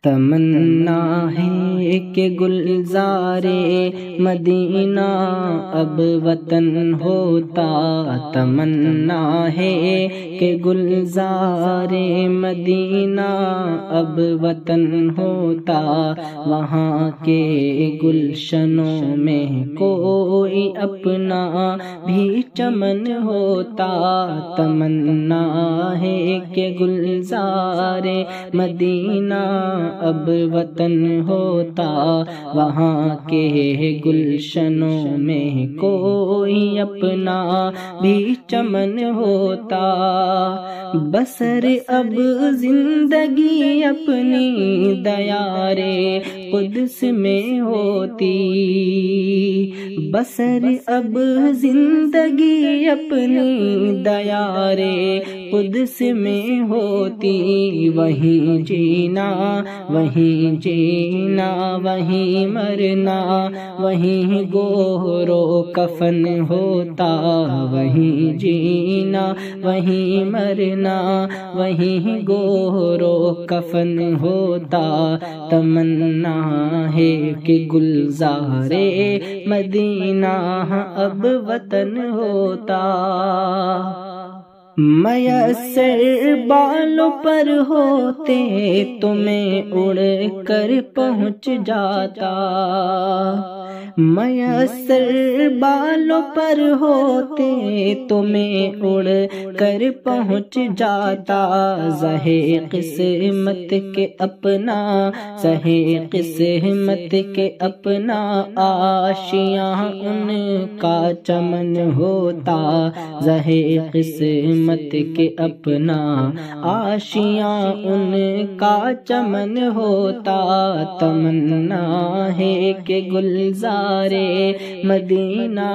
تمنا ہے کہ گلزار مدینہ اب وطن ہوتا، تمنا ہے کہ گلزار مدینہ اب وطن ہوتا، وہاں کے گلشنوں میں کوئی اپنا بھی چمن ہوتا، تمنا ہے کہ گلزار مدینہ اب وطن ہوتا، وہاں کے گلشنوں میں کوئی اپنا بھی چمن ہوتا، بسر اب زندگی اپنی دیار قدس میں ہوتی، بسر اب زندگی اپنی دیار قدس میں ہوتی، وہیں جینا وہیں جینا وہیں مرنا وہیں گوہر و کفن ہوتا، وہیں جینا وہیں مرنا وہیں گوہر و کفن ہوتا، تمنا ہے کہ گلزار مدینہ اب وطن ہوتا، میسر بالوں پر ہوتے تو میں اڑ کر پہنچ جاتا، میسر بالوں پر ہوتے تو میں اڑ کر پہنچ جاتا، زہے قسمت کے اپنا زہے قسمت کے اپنا آشیاں ان کا چمن ہوتا، زہے قسمت کے اپنا آشیاں ان کا چمن ہوتا، تمنا ہے کہ گلزار مدینہ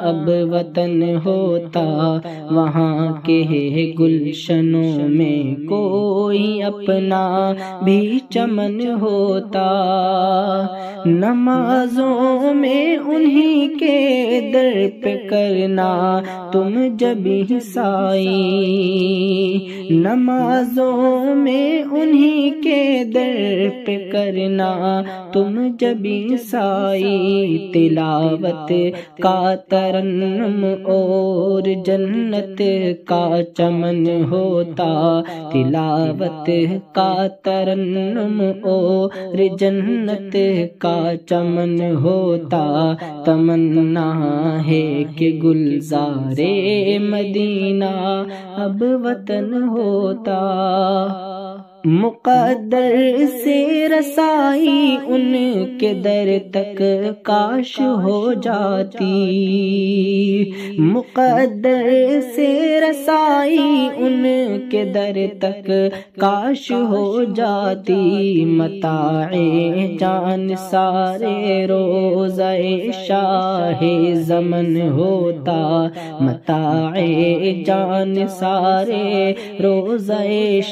اب وطن ہوتا، وہاں کے گلشنوں میں کوئی اپنا بھی چمن ہوتا، نمازوں میں انہی کے در پہ کرنا تم جبی سائی، نمازوں میں انہی کے در پہ کرنا تم جبی سائی، تلاوت کا ترنم اور جنت کا چمن ہوتا، تلاوت کا ترنم اور جنت کا چمن ہوتا، تمنا ہے کہ گلزار مدینہ اب وطن ہوتا، مقدر سے رسائی ان کے در تک کاش ہو جاتی، مقدر سے رسائی ان کے در تک کاش ہو جاتی، متاع جان سارے روزہ شاہ زمن ہوتا، متاع جان سارے روزہ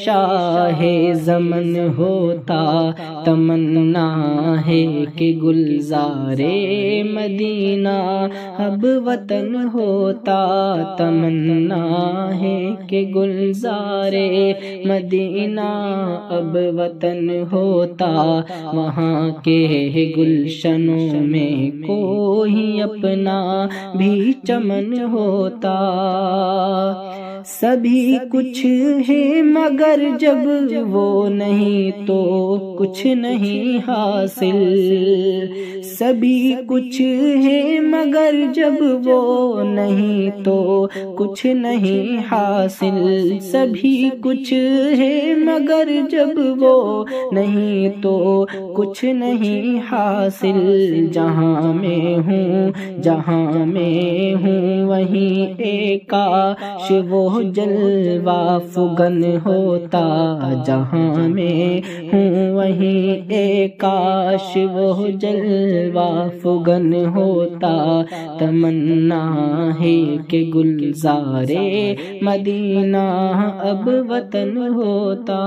شاہ زمن ہوتا، تمنا ہے کہ گلزار مدینہ اب وطن ہوتا، تمنا ہے کہ گلزار مدینہ اب وطن ہوتا، وہاں کے گلشنوں میں کوئی اپنا بھی چمن ہوتا، سبھی کچھ ہے مگر جب وہ نہیں تو کچھ نہیں حاصل، سبھی کچھ ہے مگر جب وہ نہیں تو کچھ نہیں حاصل، سبھی کچھ ہے مگر جب وہ نہیں تو کچھ نہیں حاصل، جہاں میں ہوں وہیں ایک کاش وہ جلوہ فگن ہوتا، جہاں میں ہوں وہیں ایک کاش وہ جلوہ فگن ہوتا، تمنا ہے کہ گلزار مدینہ اب وطن ہوتا،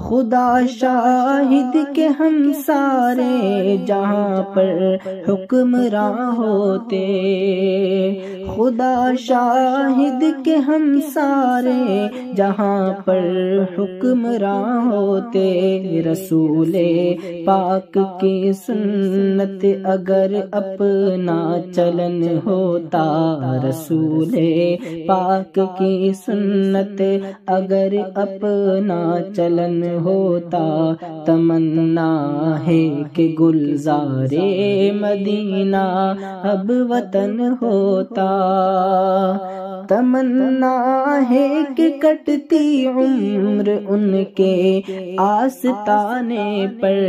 خدا شاہد کہ ہم سارے جہاں پر حکمراں ہوتے، خدا شاہد کہ ہم سارے جہاں پر حکمراں ہوتے، رسول پاک کی سنت اگر اپنا چلن ہوتا، رسول پاک کی سنت اگر اپنا چلن ہوتا، تمنا ہے کہ گلزار مدینہ اب وطن ہوتا، تمنا ہے کہ کٹتی عمر ان کے آستانے پر،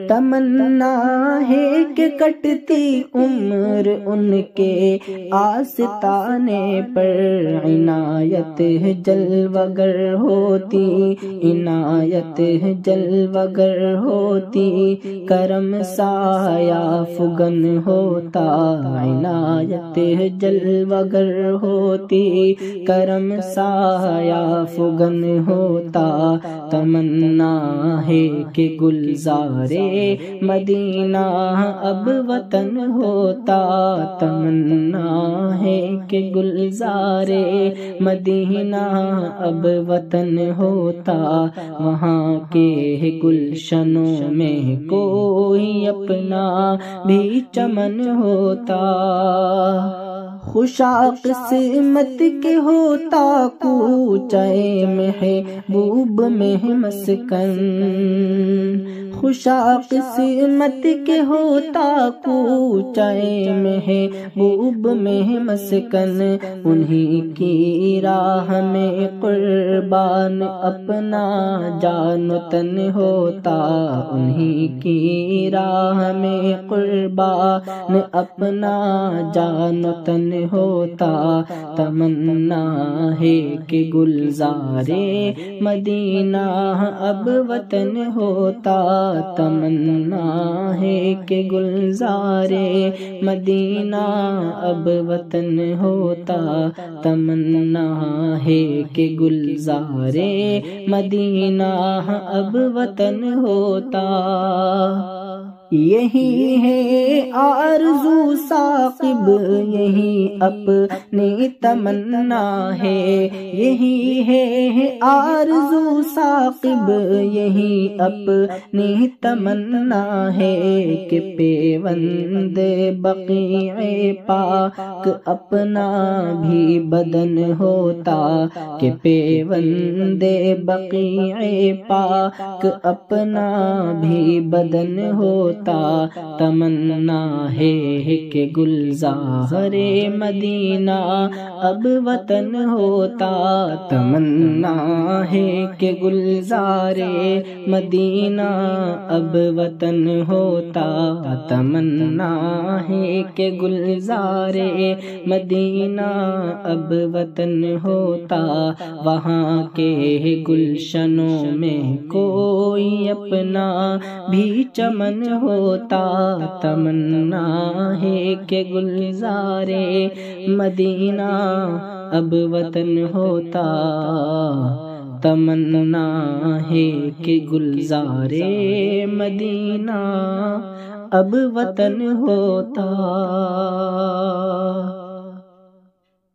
تمنا ہے کہ کٹتی عمر ان کے آستانے پر، عنایت جلوگر ہوتی، عنایت جلوگر ہوتی، کرم سایہ فگن ہوتا، عنایت جلوگر ہوتی، کرم سایہ فگن ہوتا، تمنا ہے کہ گلزار مدینہ اب وطن ہوتا، تمنا ہے کہ گلزار مدینہ اب وطن ہوتا، وہاں کے گلشنوں میں کوئی اپنا بھی چمن ہوتا، خوشا قسمت کے ہوتا کوچے محبوب میں مسکن، خوشا قسمت کے ہوتا کوچے محبوب میں مسکن، انہی کی راہ میں قربان اپنا جان و تن ہوتا، انہی کی راہ میں قربان اپنا جان و تن ہوتا، تمنا ہے کہ گلزار مدینہ اب وطن ہوتا، تمنا ہے کہ گلزار مدینہ اب وطن ہوتا، تمنا ہے کہ گلزار مدینہ اب وطن ہوتا، یہی ہے آرزو ثاقب یہی اپنی تمنا ہے، یہی ہے آرزو ثاقب یہی اپنی تمنا ہے، کہ پیوند بقیع پاک اپنا بھی بدن ہوتا، کہ پیوند بقیع پاک اپنا بھی بدن ہوتا، تمنا ہے کہ گلزار مدینہ اب وطن ہوتا، تمنا ہے کہ گلزار مدینہ اب وطن ہوتا، تمنا ہے کہ گلزار مدینہ اب وطن ہوتا، وہاں کے گلشنوں میں کوئی اپنا بھی چمن ہوتا، تمنا ہے کہ گلزار مدینہ اب وطن ہوتا، تمنا ہے کہ گلزار مدینہ اب وطن ہوتا۔